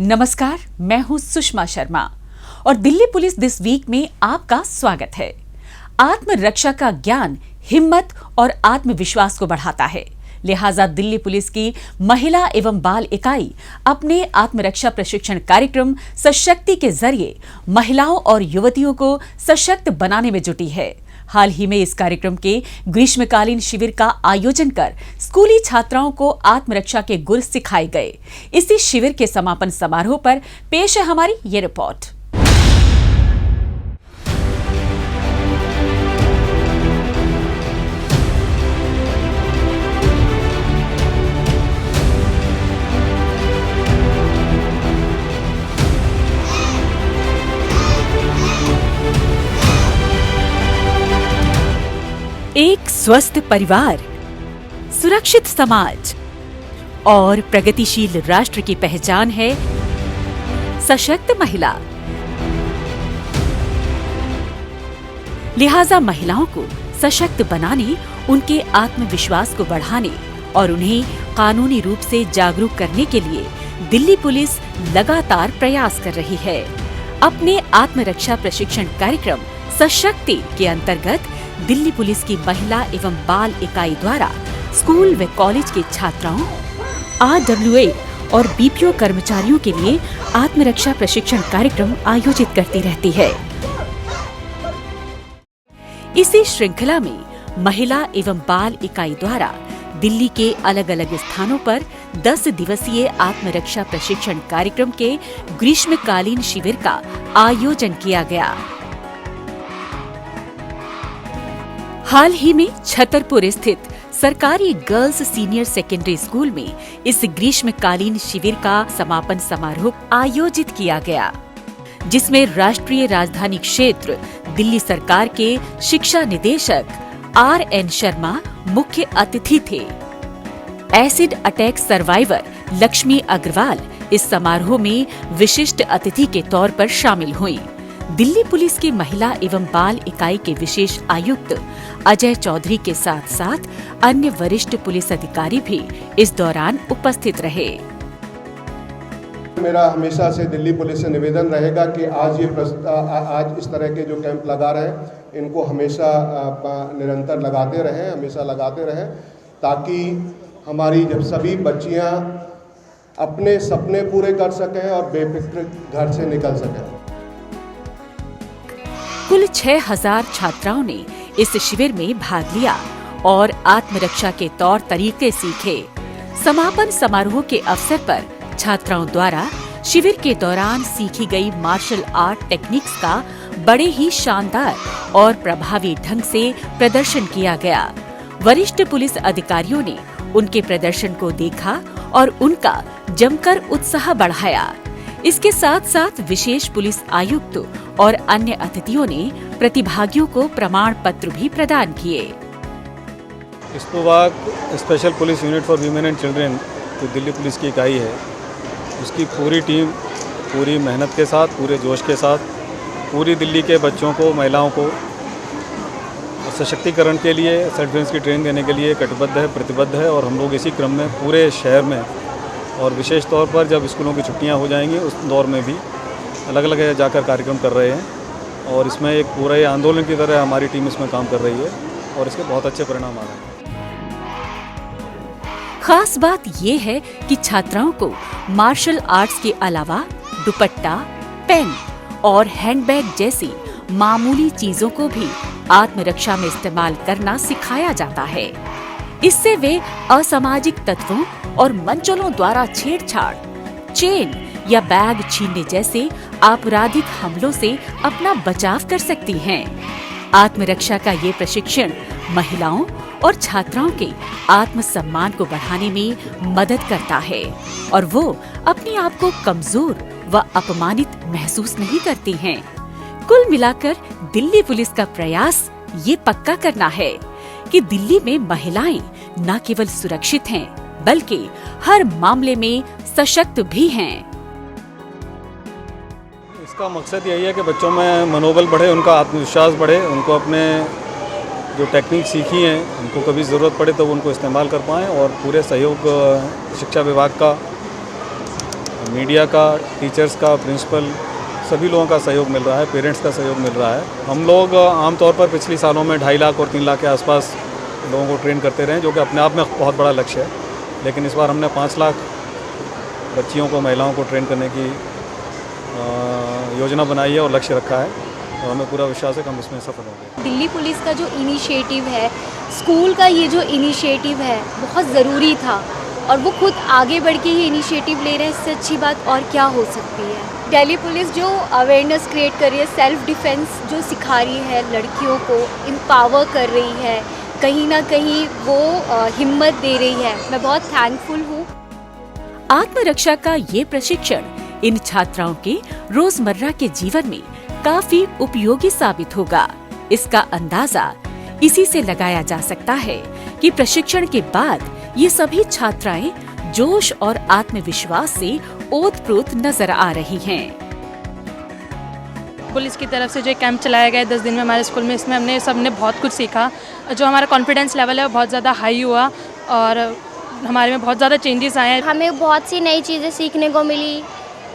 नमस्कार, मैं हूं सुषमा शर्मा और दिल्ली पुलिस दिस वीक में आपका स्वागत है। आत्मरक्षा का ज्ञान हिम्मत और आत्मविश्वास को बढ़ाता है, लिहाजा दिल्ली पुलिस की महिला एवं बाल इकाई अपने आत्मरक्षा प्रशिक्षण कार्यक्रम सशक्ति के जरिए महिलाओं और युवतियों को सशक्त बनाने में जुटी है। हाल ही में इस कार्यक्रम के ग्रीष्मकालीन शिविर का आयोजन कर स्कूली छात्राओं को आत्मरक्षा के गुर सिखाए गए। इसी शिविर के समापन समारोह पर पेश है हमारी ये रिपोर्ट। एक स्वस्थ परिवार, सुरक्षित समाज और प्रगतिशील राष्ट्र की पहचान है सशक्त महिला। लिहाजा महिलाओं को सशक्त बनाने, उनके आत्मविश्वास को बढ़ाने और उन्हें कानूनी रूप से जागरूक करने के लिए दिल्ली पुलिस लगातार प्रयास कर रही है। अपने आत्मरक्षा प्रशिक्षण कार्यक्रम सशक्ति के अंतर्गत दिल्ली पुलिस की महिला एवं बाल इकाई द्वारा स्कूल व कॉलेज के छात्राओं, RWA और BPO कर्मचारियों के लिए आत्मरक्षा प्रशिक्षण कार्यक्रम आयोजित करती रहती है। इसी श्रृंखला में महिला एवं बाल इकाई द्वारा दिल्ली के अलग अलग स्थानों पर 10 दिवसीय आत्मरक्षा प्रशिक्षण कार्यक्रम के ग्रीष्मकालीन शिविर का आयोजन किया गया। हाल ही में छतरपुर स्थित सरकारी गर्ल्स सीनियर सेकेंडरी स्कूल में इस ग्रीष्मकालीन शिविर का समापन समारोह आयोजित किया गया, जिसमें राष्ट्रीय राजधानी क्षेत्र दिल्ली सरकार के शिक्षा निदेशक RN शर्मा मुख्य अतिथि थे। Acid attack survivor Lakshmi Agarwal इस समारोह में विशिष्ट अतिथि के तौर पर शामिल हुईं। दिल्ली पुलिस की महिला एवं बाल इकाई के विशेष आयुक्त अजय चौधरी के साथ साथ अन्य वरिष्ठ पुलिस अधिकारी भी इस दौरान उपस्थित रहे। मेरा हमेशा से दिल्ली पुलिस से निवेदन रहेगा कि आज इस तरह के जो कैंप लगा रहे हैं, इनको हमेशा निरंतर लगाते रहें, ताकि हमारी जब सभी बच्चियां अपने सपने पूरे कर सकें और बेफिक्र घर से निकल सकें। कुल 6000 छात्राओं ने इस शिविर में भाग लिया और आत्मरक्षा के तौर तरीके सीखे। समापन समारोह के अवसर पर छात्राओं द्वारा शिविर के दौरान सीखी गई मार्शल आर्ट टेक्निक्स का बड़े ही शानदार और प्रभावी ढंग से प्रदर्शन किया गया। वरिष्ठ पुलिस अधिकारियों ने उनके प्रदर्शन को देखा और उनका जमकर उत्साह बढ़ाया। इसके साथ साथ विशेष पुलिस आयुक्त और अन्य अतिथियों ने प्रतिभागियों को प्रमाण पत्र भी प्रदान किए। इस्तुवाक special police unit for women and children जो दिल्ली पुलिस की इकाई है, उसकी पूरी टीम पूरी मेहनत के साथ, पूरे जोश के साथ पूरी दिल्ली के बच्चों को, महिलाओं को सशक्तिकरण के लिए, सेल्फ डिफेंस की ट्रेनिंग देने के लिए कटिबद्ध है, प्रतिबद्ध है। और हम लोग इसी क्रम में पूरे शहर में और विशेष तौर पर जब स्कूलों की छुट्टियां हो जाएंगी उस दौर में भी अलग अलग जाकर कार्यक्रम कर रहे हैं। और इसमें एक पूरा आंदोलन की तरह हमारी टीम इसमें काम कर रही है और इसके बहुत अच्छे परिणाम आ रहे हैं। खास बात ये है कि छात्राओं को मार्शल आर्ट्स के अलावा दुपट्टा, पेन और हैंडबैग जैसी मामूली चीजों को भी आत्मरक्षा में इस्तेमाल करना सिखाया जाता है। इससे वे असामाजिक तत्वों और मंचलों द्वारा छेड़छाड़, चेन या बैग छीनने जैसे आपराधिक हमलों से अपना बचाव कर सकती हैं। आत्मरक्षा का ये प्रशिक्षण महिलाओं और छात्राओं के आत्मसम्मान को बढ़ाने में मदद करता है और वो अपने आप को कमजोर व अपमानित महसूस नहीं करती हैं। कुल मिलाकर दिल्ली पुलिस का प्रयास ये पक्का करना है कि दिल्ली में महिलाएं न केवल सुरक्षित हैं, बल्कि हर मामले में सशक्त भी हैं। इसका मकसद यही है कि बच्चों में मनोबल बढ़े, उनका आत्मविश्वास बढ़े, उनको अपने जो टेक्निक सीखी हैं उनको कभी ज़रूरत पड़े तो उनको इस्तेमाल कर पाएँ और पूरे सहयोग शिक्षा विभाग का मीडिया का, टीचर्स का, प्रिंसिपल, सभी लोगों का सहयोग मिल रहा है, पेरेंट्स का सहयोग मिल रहा है। हम लोग आमतौर पर पिछले सालों में 2.5 लाख और 3 लाख के आसपास लोगों को ट्रेन करते रहे, जो कि अपने आप में बहुत बड़ा लक्ष्य है। लेकिन इस बार हमने 5 लाख बच्चियों को, महिलाओं को ट्रेन करने की योजना बनाई है और लक्ष्य रखा है, और हमें पूरा विश्वास है कि हम इसमें सफल होंगे। दिल्ली पुलिस का जो इनिशिएटिव है, स्कूल का ये जो इनिशिएटिव है, बहुत ज़रूरी था, और वो खुद आगे बढ़ के ही इनिशिएटिव ले रहे हैं। इससे अच्छी बात और क्या हो सकती है। दिल्ली पुलिस जो अवेयरनेस क्रिएट कर रही है, सेल्फ डिफेंस जो सिखा रही है, लड़कियों को एम्पावर कर रही है, कहीं ना कहीं वो हिम्मत दे रही है। मैं बहुत थैंकफुल हूँ। आत्मरक्षा का ये प्रशिक्षण इन छात्राओं के रोजमर्रा के जीवन में काफी उपयोगी साबित होगा। इसका अंदाजा इसी से लगाया जा सकता है कि प्रशिक्षण के बाद ये सभी छात्राएं जोश और आत्मविश्वास से ओतप्रोत नजर आ रही हैं। पुलिस की तरफ से जो कैंप चलाया गया है 10 दिन में हमारे स्कूल में, इसमें हमने सबने बहुत कुछ सीखा। जो हमारा कॉन्फिडेंस लेवल है वो बहुत ज़्यादा हाई हुआ और हमारे में बहुत ज़्यादा चेंजेस आए हैं। हमें बहुत सी नई चीज़ें सीखने को मिली।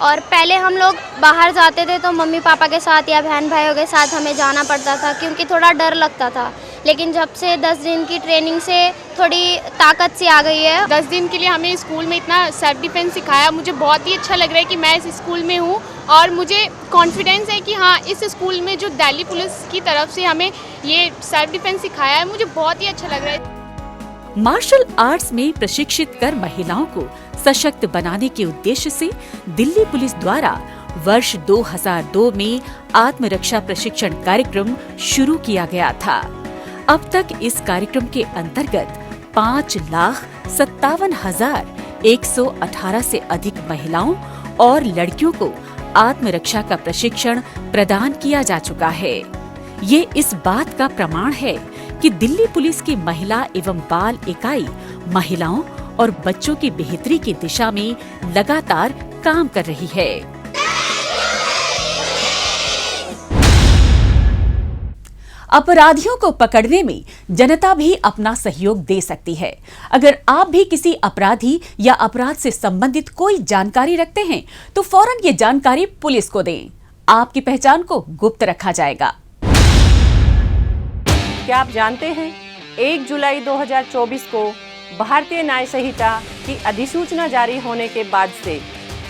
और पहले हम लोग बाहर जाते थे तो मम्मी पापा के साथ या बहन भाइयों के साथ हमें जाना पड़ता था, क्योंकि थोड़ा डर लगता था। लेकिन जब से 10 दिन की ट्रेनिंग से थोड़ी ताकत सी आ गई है। 10 दिन के लिए हमें स्कूल में इतना सेल्फ डिफेंस सिखाया, मुझे बहुत ही अच्छा लग रहा है कि मैं इस स्कूल में हूँ, और मुझे कॉन्फिडेंस है कि हाँ, इस स्कूल में जो दिल्ली पुलिस की तरफ से हमें ये सेल्फ डिफेंस सिखाया है, मुझे बहुत ही अच्छा लग रहा है। मार्शल आर्ट्स में प्रशिक्षित कर महिलाओं को सशक्त बनाने के उद्देश्य से दिल्ली पुलिस द्वारा वर्ष 2002 में आत्मरक्षा प्रशिक्षण कार्यक्रम शुरू किया गया था। अब तक इस कार्यक्रम के अंतर्गत 5,57,118 से अधिक महिलाओं और लड़कियों को आत्मरक्षा का प्रशिक्षण प्रदान किया जा चुका है। ये इस बात का प्रमाण है कि दिल्ली पुलिस की महिला एवं बाल इकाई महिलाओं और बच्चों की बेहतरी की दिशा में लगातार काम कर रही है। अपराधियों को पकड़ने में जनता भी अपना सहयोग दे सकती है। अगर आप भी किसी अपराधी या अपराध से संबंधित कोई जानकारी रखते हैं तो फौरन ये जानकारी पुलिस को दें। आपकी पहचान को गुप्त रखा जाएगा। क्या आप जानते हैं 1 जुलाई 2024 को भारतीय न्याय संहिता की अधिसूचना जारी होने के बाद से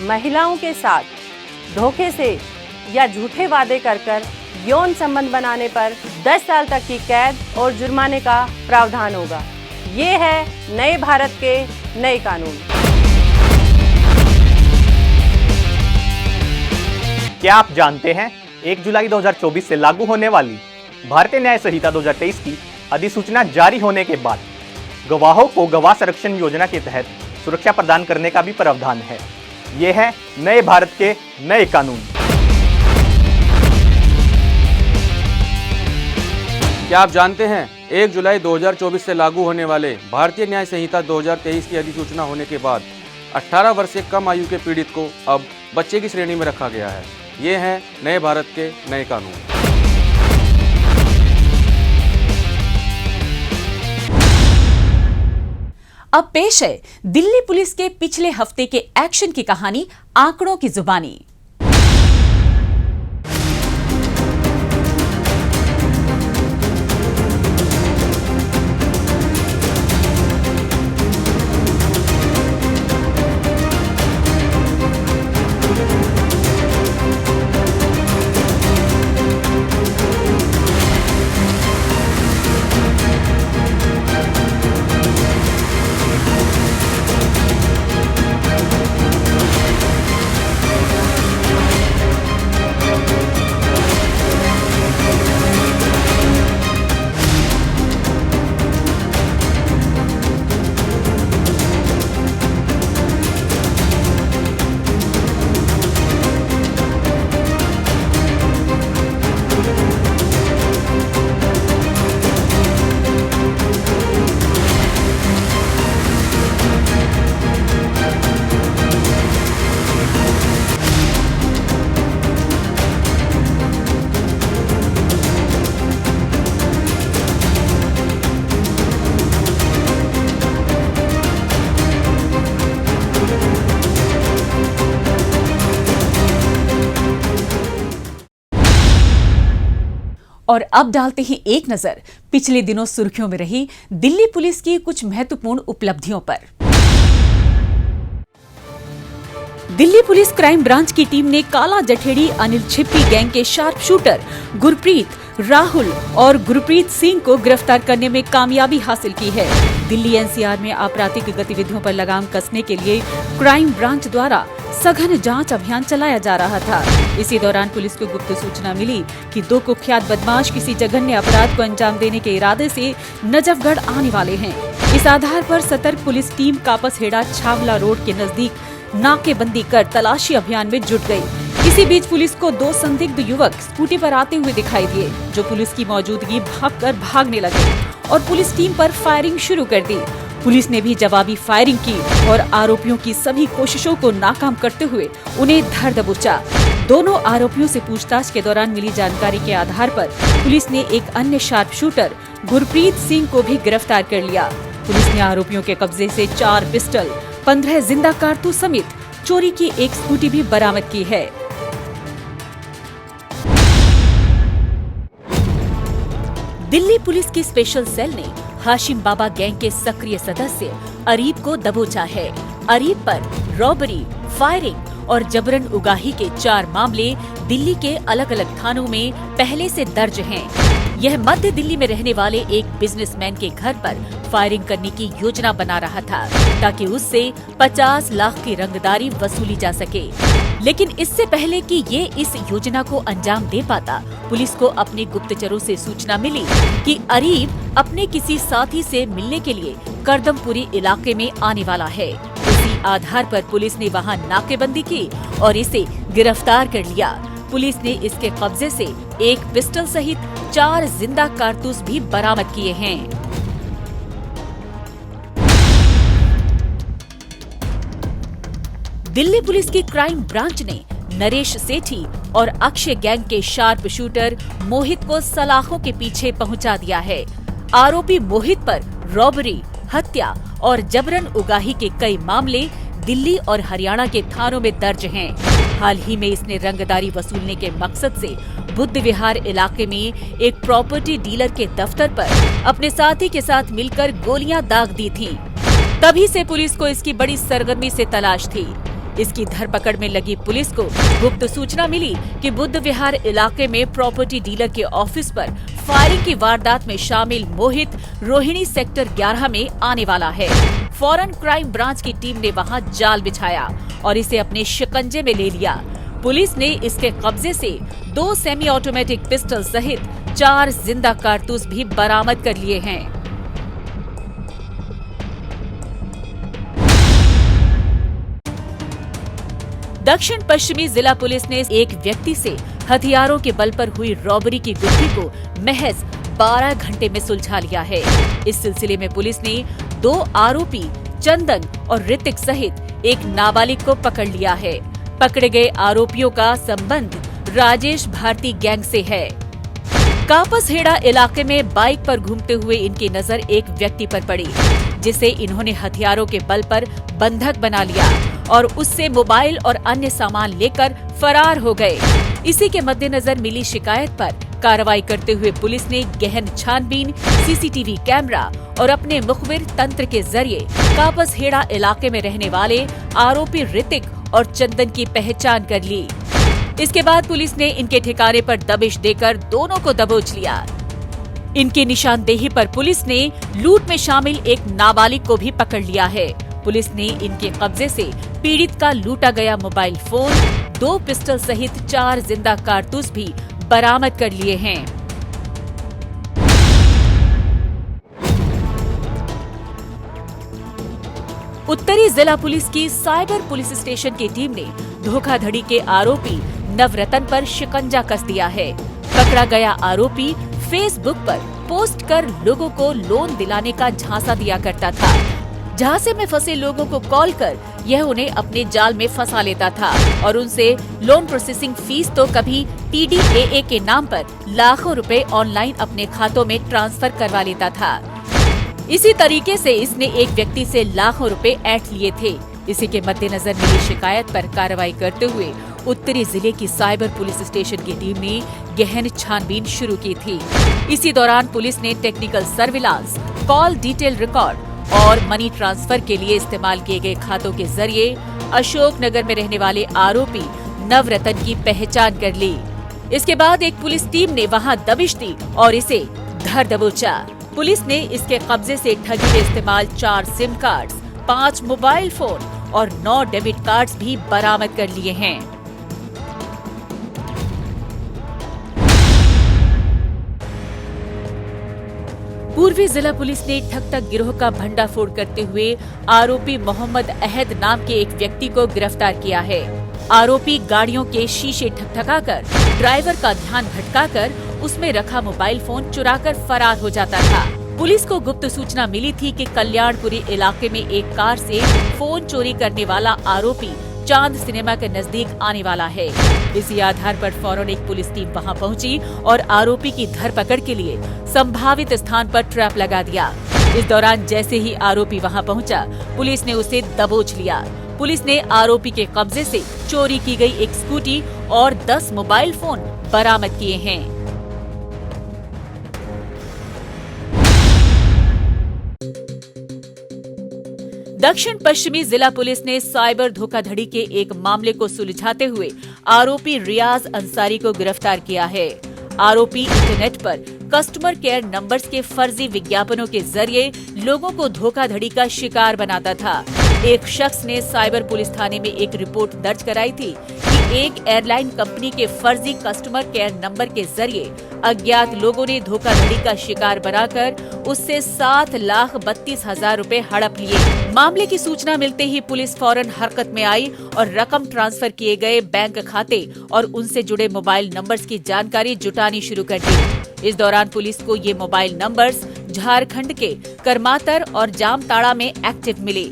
महिलाओं के साथ धोखे से या झूठे वादे कर यौन संबंध बनाने पर 10 साल तक की कैद और जुर्माने का प्रावधान होगा। ये है नए भारत के नए कानून। क्या आप जानते हैं 1 जुलाई 2024 से लागू होने वाली भारतीय न्याय संहिता 2023 की अधिसूचना जारी होने के बाद गवाहों को गवाह संरक्षण योजना के तहत सुरक्षा प्रदान करने का भी प्रावधान है। ये है नए भारत के नए कानून। क्या आप जानते हैं 1 जुलाई 2024 से लागू होने वाले भारतीय न्याय संहिता 2023 की अधिसूचना होने के बाद 18 वर्ष से कम आयु के पीड़ित को अब बच्चे की श्रेणी में रखा गया है। ये हैं नए भारत के नए कानून। अब पेश है दिल्ली पुलिस के पिछले हफ्ते के एक्शन की कहानी आंकड़ों की जुबानी। और अब डालते हैं एक नजर पिछले दिनों सुर्खियों में रही दिल्ली पुलिस की कुछ महत्वपूर्ण उपलब्धियों पर। दिल्ली पुलिस क्राइम ब्रांच की टीम ने काला जठेड़ी अनिल छिप्पी गैंग के शार्प शूटर गुरप्रीत, राहुल और गुरप्रीत सिंह को गिरफ्तार करने में कामयाबी हासिल की है। दिल्ली एनसीआर में आपराधिक गतिविधियों पर लगाम कसने के लिए क्राइम ब्रांच द्वारा सघन जांच अभियान चलाया जा रहा था। इसी दौरान पुलिस को गुप्त सूचना मिली कि 2 कुख्यात बदमाश किसी जघन्य अपराध को अंजाम देने के इरादे से नजफगढ़ आने वाले हैं। इस आधार पर सतर्क police team Kapashera Chhawla road के नजदीक नाकेबंदी कर तलाशी अभियान में जुट गई। इसी बीच पुलिस को 2 संदिग्ध युवक स्कूटी पर आते हुए दिखाई दिए, जो पुलिस की मौजूदगी भागकर भागने लगे और पुलिस टीम पर फायरिंग शुरू कर दी। पुलिस ने भी जवाबी फायरिंग की और आरोपियों की सभी कोशिशों को नाकाम करते हुए उन्हें धर दबोचा। दोनों आरोपियों से पूछताछ के दौरान मिली जानकारी के आधार पर पुलिस ने एक अन्य शार्प शूटर गुरप्रीत सिंह को भी गिरफ्तार कर लिया। पुलिस ने आरोपियों के कब्जे से 4 पिस्टल, 15 जिंदा कारतूस समेत चोरी की एक स्कूटी भी बरामद की है। दिल्ली पुलिस की स्पेशल सेल ने हाशिम बाबा गैंग के सक्रिय सदस्य अरीब को दबोचा है। अरीब पर रॉबरी, फायरिंग और जबरन उगाही के 4 मामले दिल्ली के अलग अलग थानों में पहले से दर्ज हैं। यह मध्य दिल्ली में रहने वाले एक बिजनेसमैन के घर पर फायरिंग करने की योजना बना रहा था ताकि उससे 50 लाख की रंगदारी वसूली जा सके। लेकिन इससे पहले कि ये इस योजना को अंजाम दे पाता, पुलिस को अपने गुप्तचरों से सूचना मिली कि अरीब अपने किसी साथी से मिलने के लिए करदमपुरी इलाके में आने वाला है। इसी आधार पर पुलिस ने वहां नाकेबंदी की और इसे गिरफ्तार कर लिया। पुलिस ने इसके कब्जे से 1 पिस्टल सहित 4 जिंदा कारतूस भी बरामद किए हैं। दिल्ली पुलिस की क्राइम ब्रांच ने नरेश सेठी और अक्षय गैंग के शार्प शूटर मोहित को सलाखों के पीछे पहुंचा दिया है। आरोपी मोहित पर रॉबरी, हत्या और जबरन उगाही के कई मामले दिल्ली और हरियाणा के थानों में दर्ज हैं। हाल ही में इसने रंगदारी वसूलने के मकसद से बुद्ध विहार इलाके में एक प्रॉपर्टी डीलर के दफ्तर पर अपने साथी के साथ मिलकर गोलियां दाग दी थीं। तभी से पुलिस को इसकी बड़ी सरगर्मी से तलाश थी। इसकी धरपकड़ में लगी पुलिस को गुप्त सूचना मिली कि बुद्ध विहार इलाके में प्रॉपर्टी डीलर के ऑफिस पर फायरिंग की वारदात में शामिल मोहित रोहिणी सेक्टर 11 में आने वाला है। फौरन क्राइम ब्रांच की टीम ने वहां जाल बिछाया और इसे अपने शिकंजे में ले लिया। पुलिस ने इसके कब्जे से 2 सेमी ऑटोमेटिक पिस्टल सहित 4 जिंदा कारतूस भी बरामद कर लिए हैं। दक्षिण पश्चिमी जिला पुलिस ने एक व्यक्ति से हथियारों के बल पर हुई रॉबरी की गुत्थी को महज 12 घंटे में सुलझा लिया है। इस सिलसिले में पुलिस ने 2 आरोपी चंदन और ऋतिक सहित एक नाबालिग को पकड़ लिया है। पकड़े गए आरोपियों का संबंध राजेश भारती गैंग से है। कापसहेड़ा इलाके में बाइक पर घूमते हुए इनकी नजर एक व्यक्ति पर पड़ी, जिसे इन्होंने हथियारों के बल पर बंधक बना लिया और उससे मोबाइल और अन्य सामान लेकर फरार हो गए। इसी के मद्देनजर मिली शिकायत पर कार्रवाई करते हुए पुलिस ने गहन छानबीन, सीसीटीवी कैमरा और अपने मुखबिर तंत्र के जरिए कापसहेड़ा इलाके में रहने वाले आरोपी ऋतिक और चंदन की पहचान कर ली। इसके बाद पुलिस ने इनके ठिकाने पर दबिश देकर दोनों को दबोच लिया। इनकी निशानदेही पर पुलिस ने लूट में शामिल एक नाबालिग को भी पकड़ लिया है। पुलिस ने इनके कब्जे से पीड़ित का लूटा गया मोबाइल फोन, 2 पिस्टल सहित 4 जिंदा कारतूस भी बरामद कर लिए हैं। उत्तरी जिला पुलिस की साइबर पुलिस स्टेशन की टीम ने धोखाधड़ी के आरोपी नवरतन पर शिकंजा कस दिया है। पकड़ा गया आरोपी फेसबुक पर पोस्ट कर लोगों को लोन दिलाने का झांसा दिया करता था। झांसे में फंसे लोगों को कॉल कर यह उन्हें अपने जाल में फंसा लेता था और उनसे लोन प्रोसेसिंग फीस तो कभी TDAA के नाम पर लाखों रुपए ऑनलाइन अपने खातों में ट्रांसफर करवा लेता था। इसी तरीके से इसने एक व्यक्ति से लाखों रुपए ऐंठ लिए थे। इसी के मद्देनजर मिली शिकायत पर कार्रवाई करते हुए उत्तरी जिले की साइबर पुलिस स्टेशन की टीम ने गहन छानबीन शुरू की थी। इसी दौरान पुलिस ने technical surveillance, call detail record और मनी ट्रांसफर के लिए इस्तेमाल किए गए खातों के जरिए अशोकनगर में रहने वाले आरोपी नवरतन की पहचान कर ली। इसके बाद एक पुलिस टीम ने वहां दबिश दी और इसे धर दबोचा। पुलिस ने इसके कब्जे से ठगी में इस्तेमाल 4 सिम कार्ड्स, 5 मोबाइल फोन और 9 डेबिट कार्ड्स भी बरामद कर लिए हैं। पूर्वी जिला पुलिस ने ठग गिरोह का भंडाफोड़ करते हुए आरोपी मोहम्मद अहद नाम के एक व्यक्ति को गिरफ्तार किया है। आरोपी गाड़ियों के शीशे ठकठकाकर, ड्राइवर का ध्यान भटकाकर उसमें रखा मोबाइल फोन चुराकर फरार हो जाता था। पुलिस को गुप्त सूचना मिली थी कि कल्याणपुरी इलाके में एक कार से फोन चोरी करने वाला आरोपी चांद सिनेमा के नजदीक आने वाला है। इसी आधार पर फौरन एक पुलिस टीम वहां पहुंची और आरोपी की धरपकड़ के लिए संभावित स्थान पर ट्रैप लगा दिया। इस दौरान जैसे ही आरोपी वहां पहुंचा, पुलिस ने उसे दबोच लिया। पुलिस ने आरोपी के कब्जे से चोरी की गई एक स्कूटी और 10 मोबाइल फोन बरामद किए हैं। दक्षिण पश्चिमी जिला पुलिस ने साइबर धोखाधड़ी के एक मामले को सुलझाते हुए आरोपी रियाज अंसारी को गिरफ्तार किया है। आरोपी इंटरनेट पर कस्टमर केयर नंबर्स के फर्जी विज्ञापनों के जरिए लोगों को धोखाधड़ी का शिकार बनाता था। एक शख्स ने साइबर पुलिस थाने में एक रिपोर्ट दर्ज कराई थी कि एक एयरलाइन कंपनी के फर्जी कस्टमर केयर नंबर के जरिए अज्ञात लोगों ने धोखाधड़ी का शिकार बनाकर उससे 7,32,000 रुपए हड़प लिए। मामले की सूचना मिलते ही पुलिस फौरन हरकत में आई और रकम ट्रांसफर किए गए बैंक खाते और उनसे जुड़े मोबाइल नंबर्स की जानकारी जुटानी शुरू कर दी। इस दौरान पुलिस को ये मोबाइल नंबर्स झारखंड के करमातर और जामताड़ा में एक्टिव मिले।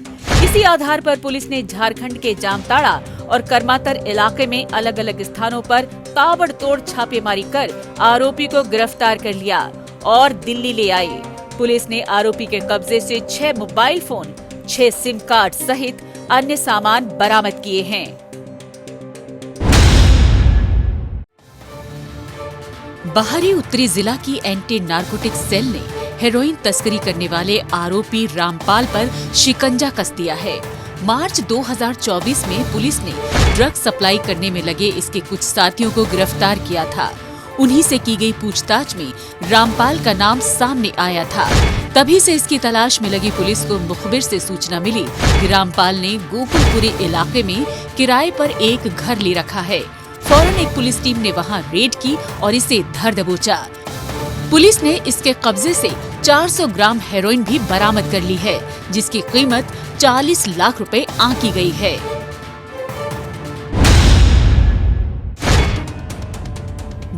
इसी आधार पर पुलिस ने झारखंड के जामताड़ा और करमातर इलाके में अलग अलग स्थानों पर ताबड़तोड़ छापेमारी कर आरोपी को गिरफ्तार कर लिया और दिल्ली ले आई। पुलिस ने आरोपी के कब्जे से 6 मोबाइल फोन, 6 सिम कार्ड सहित अन्य सामान बरामद किए हैं। बाहरी उत्तरी जिला की एंटी नारकोटिक सेल ने हेरोइन तस्करी करने वाले आरोपी रामपाल पर शिकंजा कस दिया है। मार्च 2024 में पुलिस ने ड्रग सप्लाई करने में लगे इसके कुछ साथियों को गिरफ्तार किया था। उन्हीं से की गई पूछताछ में रामपाल का नाम सामने आया था। तभी से इसकी तलाश में लगी पुलिस को मुखबिर से सूचना मिली कि रामपाल ने गोकुलपुरी इलाके में किराए पर एक घर ले रखा है। फौरन एक पुलिस टीम ने वहां रेड की और इसे धर दबोचा। पुलिस ने इसके कब्जे से 400 ग्राम हेरोइन भी बरामद कर ली है, जिसकी कीमत 40 लाख रुपए आंकी गई है।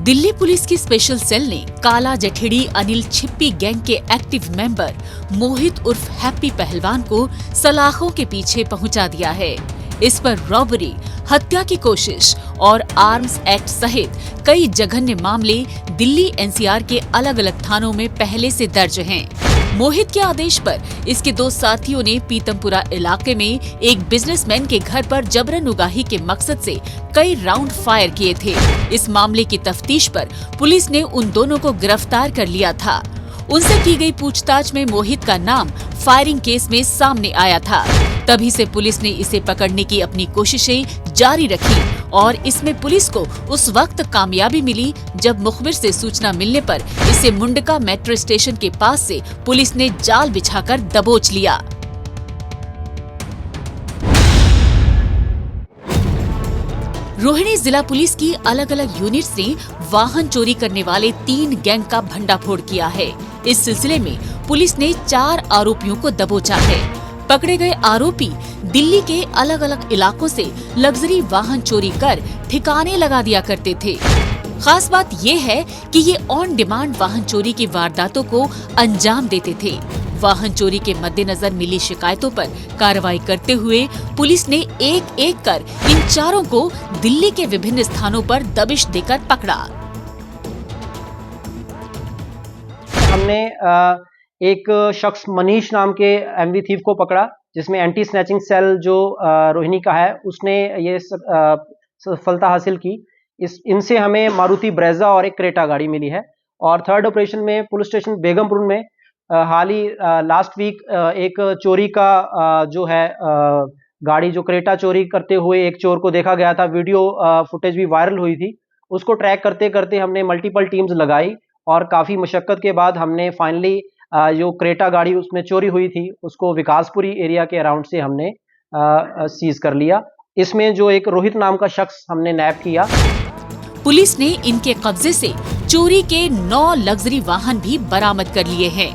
दिल्ली पुलिस की स्पेशल सेल ने काला जठेड़ी अनिल छिप्पी गैंग के एक्टिव मेंबर मोहित उर्फ हैप्पी पहलवान को सलाखों के पीछे पहुंचा दिया है। इस पर रॉबरी, हत्या की कोशिश और आर्म्स एक्ट सहित कई जघन्य मामले दिल्ली एनसीआर के अलग अलग थानों में पहले से दर्ज हैं। मोहित के आदेश पर इसके 2 साथियों ने पीतमपुरा इलाके में एक बिजनेसमैन के घर पर जबरन उगाही के मकसद से कई राउंड फायर किए थे। इस मामले की तफ्तीश पर पुलिस ने उन दोनों को गिरफ्तार कर लिया था। उनसे की गई पूछताछ में मोहित का नाम फायरिंग केस में सामने आया था। तभी से पुलिस ने इसे पकड़ने की अपनी कोशिशें जारी रखी और इसमें पुलिस को उस वक्त कामयाबी मिली जब मुखबिर से सूचना मिलने पर इसे मुंडका मेट्रो स्टेशन के पास से पुलिस ने जाल बिछाकर दबोच लिया। रोहिणी जिला पुलिस की अलग अलग यूनिट्स ने वाहन चोरी करने वाले 3 गैंग का भंडाफोड़ किया है। इस सिलसिले में पुलिस ने 4 आरोपियों को दबोचा है। पकड़े गए आरोपी दिल्ली के अलग अलग इलाकों से लग्जरी वाहन चोरी कर ठिकाने लगा दिया करते थे। खास बात ये है कि ये ऑन डिमांड वाहन चोरी की वारदातों को अंजाम देते थे। वाहन चोरी के मद्देनजर मिली शिकायतों पर कार्रवाई करते हुए पुलिस ने एक एक कर इन 4 को दिल्ली के विभिन्न स्थानों पर दबिश देकर पकड़ा। हमने एक शख्स मनीष नाम के एमवी थीफ को पकड़ा, जिसमें एंटी स्नैचिंग सेल जो रोहिणी का है उसने ये सफलता हासिल की। इनसे हमें मारुति ब्रेजा और एक क्रेटा गाड़ी मिली है। और थर्ड ऑपरेशन में पुलिस स्टेशन बेगमपुर में हाल ही लास्ट वीक एक चोरी का जो है गाड़ी जो क्रेटा चोरी करते हुए एक चोर को देखा गया था, वीडियो फुटेज भी वायरल हुई थी। उसको ट्रैक करते करते हमने मल्टीपल टीम्स लगाई और काफ़ी मशक्क़त के बाद हमने फाइनली जो क्रेटा गाड़ी उसमें चोरी हुई थी उसको विकासपुरी एरिया के अराउंड से हमने सीज कर लिया। इसमें जो एक रोहित नाम का शख्स हमने नैप किया। पुलिस ने इनके कब्जे से चोरी के 9 लग्जरी वाहन भी बरामद कर लिए हैं।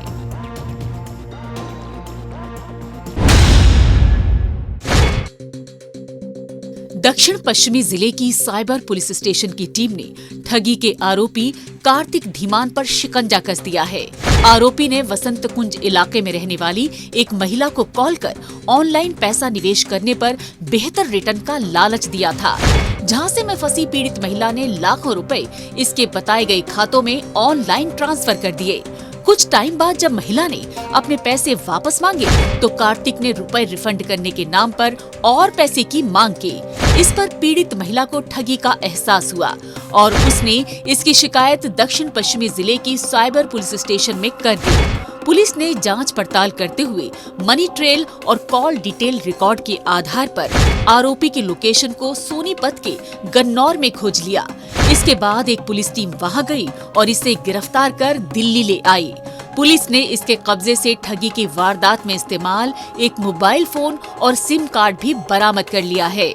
दक्षिण पश्चिमी जिले की साइबर पुलिस स्टेशन की टीम ने ठगी के आरोपी कार्तिक धीमान पर शिकंजा कस दिया है। आरोपी ने वसंत कुंज इलाके में रहने वाली एक महिला को कॉल कर ऑनलाइन पैसा निवेश करने पर बेहतर रिटर्न का लालच दिया था। झांसे में फंसी पीड़ित महिला ने लाखों रुपए इसके बताए गए खातों में ऑनलाइन ट्रांसफर कर दिए। कुछ टाइम बाद जब महिला ने अपने पैसे वापस मांगे तो कार्तिक ने रुपए रिफंड करने के नाम पर और पैसे की मांग की। इस पर पीड़ित महिला को ठगी का एहसास हुआ और उसने इसकी शिकायत दक्षिण पश्चिमी जिले की साइबर पुलिस स्टेशन में कर दी। पुलिस ने जांच पड़ताल करते हुए मनी ट्रेल और कॉल डिटेल रिकॉर्ड के आधार पर आरोपी की लोकेशन को सोनीपत के गन्नौर में खोज लिया। इसके बाद एक पुलिस टीम वहां गई और इसे गिरफ्तार कर दिल्ली ले आई। पुलिस ने इसके कब्जे से ठगी की वारदात में इस्तेमाल एक मोबाइल फोन और सिम कार्ड भी बरामद कर लिया है।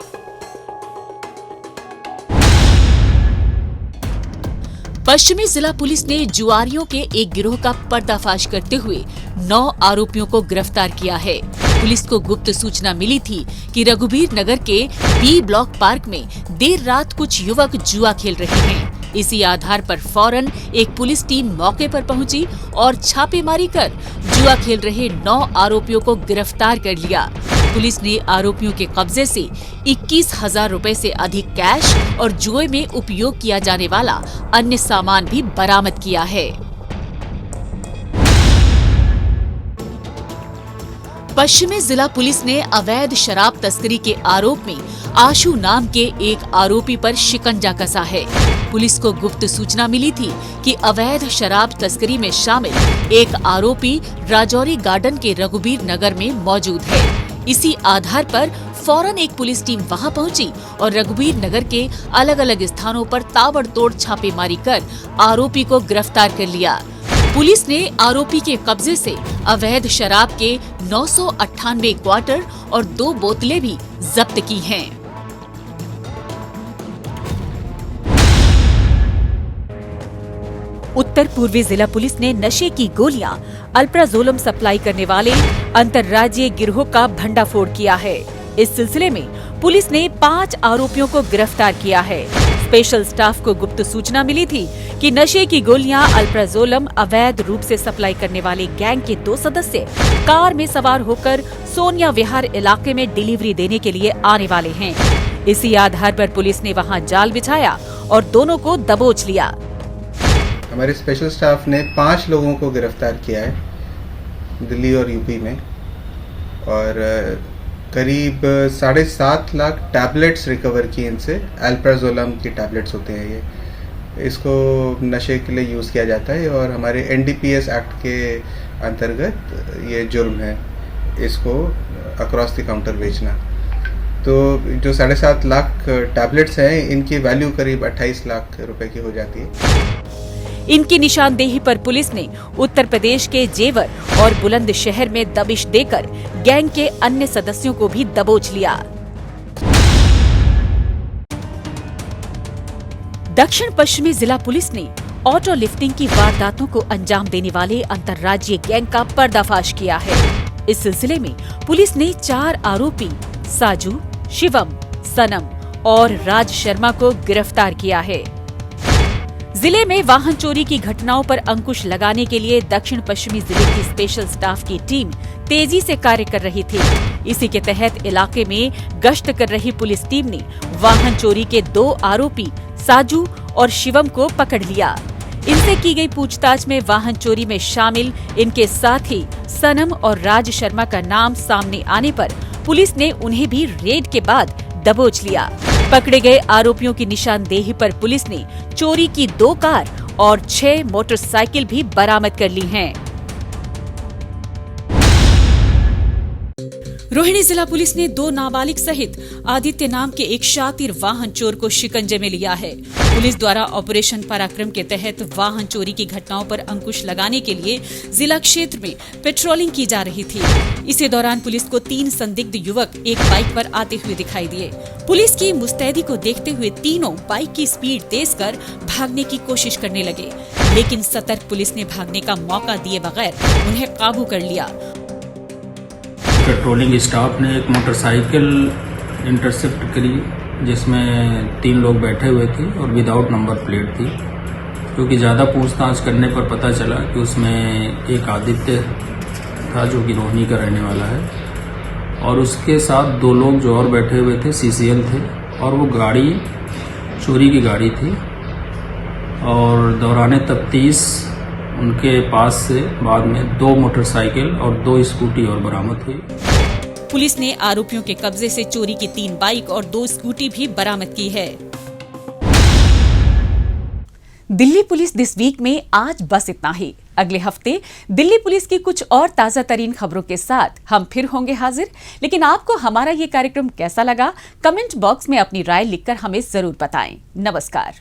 पश्चिमी जिला पुलिस ने जुआरियों के एक गिरोह का पर्दाफाश करते हुए 9 आरोपियों को गिरफ्तार किया है। पुलिस को गुप्त सूचना मिली थी कि रघुबीर नगर के बी ब्लॉक पार्क में देर रात कुछ युवक जुआ खेल रहे हैं। इसी आधार पर फौरन एक पुलिस टीम मौके पर पहुंची और छापेमारी कर जुआ खेल रहे 9 आरोपियों को गिरफ्तार कर लिया। पुलिस ने आरोपियों के कब्जे से 21,000 रुपए से अधिक कैश और जुए में उपयोग किया जाने वाला अन्य सामान भी बरामद किया है। पश्चिमी जिला पुलिस ने अवैध शराब तस्करी के आरोप में आशु नाम के एक आरोपी पर शिकंजा कसा है। पुलिस को गुप्त सूचना मिली थी कि अवैध शराब तस्करी में शामिल एक आरोपी राजौरी गार्डन के रघुबीर नगर में मौजूद है। इसी आधार पर फौरन एक पुलिस टीम वहां पहुंची और रघुबीर नगर के अलग अलग स्थानों पर ताबड़तोड़ छापेमारी कर आरोपी को गिरफ्तार कर लिया। पुलिस ने आरोपी के कब्जे से अवैध शराब के 998 क्वार्टर और 2 बोतलें भी जब्त की हैं। उत्तर पूर्वी जिला पुलिस ने नशे की गोलियां अल्प्राजोलम सप्लाई करने वाले अंतर्राज्यीय गिरोह का भंडाफोड़ किया है। इस सिलसिले में पुलिस ने 5 आरोपियों को गिरफ्तार किया है। स्पेशल स्टाफ को गुप्त सूचना मिली थी कि नशे की गोलियां अल्प्राजोलम अवैध रूप से सप्लाई करने वाले गैंग के 2 सदस्य कार में सवार होकर सोनिया विहार इलाके में डिलीवरी देने के लिए आने वाले हैं। इसी आधार पर पुलिस ने वहां जाल बिछाया और दोनों को दबोच लिया। हमारे स्पेशल स्टाफ ने 5 लोगों को गिरफ्तार किया है दिल्ली और यूपी में और करीब 7.5 लाख टैबलेट्स रिकवर की इनसे। अल्प्राजोलम की टैबलेट्स होते हैं ये, इसको नशे के लिए यूज़ किया जाता है और हमारे NDPS एक्ट के अंतर्गत ये जुर्म है इसको अक्रॉस द काउंटर बेचना। तो जो 7.5 लाख टैबलेट्स हैं इनकी वैल्यू करीब 28 लाख रुपए की हो जाती है। इनकी निशानदेही पर पुलिस ने उत्तर प्रदेश के जेवर और बुलंदशहर में दबिश देकर गैंग के अन्य सदस्यों को भी दबोच लिया। दक्षिण पश्चिमी जिला पुलिस ने ऑटो लिफ्टिंग की वारदातों को अंजाम देने वाले अंतर्राज्यीय गैंग का पर्दाफाश किया है। इस सिलसिले में पुलिस ने 4 आरोपी साजू, शिवम, सनम और राज शर्मा को गिरफ्तार किया है। जिले में वाहन चोरी की घटनाओं पर अंकुश लगाने के लिए दक्षिण पश्चिमी जिले की स्पेशल स्टाफ की टीम तेजी से कार्य कर रही थी। इसी के तहत इलाके में गश्त कर रही पुलिस टीम ने वाहन चोरी के 2 आरोपी साजू और शिवम को पकड़ लिया। इनसे की गई पूछताछ में वाहन चोरी में शामिल इनके साथी सनम और राज शर्मा का नाम सामने आने पर पुलिस ने उन्हें भी रेड के बाद दबोच लिया। पकड़े गए आरोपियों की निशानदेही पर पुलिस ने चोरी की 2 कार और 6 मोटरसाइकिल भी बरामद कर ली हैं। रोहिणी जिला पुलिस ने 2 नाबालिग सहित आदित्य नाम के एक शातिर वाहन चोर को शिकंजे में लिया है। पुलिस द्वारा ऑपरेशन पराक्रम के तहत वाहन चोरी की घटनाओं पर अंकुश लगाने के लिए जिला क्षेत्र में पेट्रोलिंग की जा रही थी। इसी दौरान पुलिस को 3 संदिग्ध युवक एक बाइक पर आते हुए दिखाई दिए। पुलिस की मुस्तैदी को देखते हुए तीनों बाइक की स्पीड तेज कर भागने की कोशिश करने लगे, लेकिन सतर्क पुलिस ने भागने का मौका दिए बगैर उन्हें काबू कर लिया। पेट्रोलिंग स्टाफ ने एक मोटरसाइकिल इंटरसेप्ट करी जिसमें 3 लोग बैठे हुए थे और विदाउट नंबर प्लेट थी, क्योंकि ज़्यादा पूछताछ करने पर पता चला कि उसमें एक आदित्य था जो कि रोहिणी का रहने वाला है, और उसके साथ 2 लोग जो और बैठे हुए थे CCL थे, और वो गाड़ी चोरी की गाड़ी थी। और दौरान तफ्तीश उनके पास से बाद में 2 मोटरसाइकिल और 2 स्कूटी और बरामद हुई। पुलिस ने आरोपियों के कब्जे से चोरी की 3 बाइक और 2 स्कूटी भी बरामद की है। दिल्ली पुलिस दिस वीक में आज बस इतना ही। अगले हफ्ते दिल्ली पुलिस की कुछ और ताजा तरीन खबरों के साथ हम फिर होंगे हाजिर। लेकिन आपको हमारा ये कार्यक्रम कैसा लगा, कमेंट बॉक्स में अपनी राय लिखकर हमें जरूर बताएं। नमस्कार।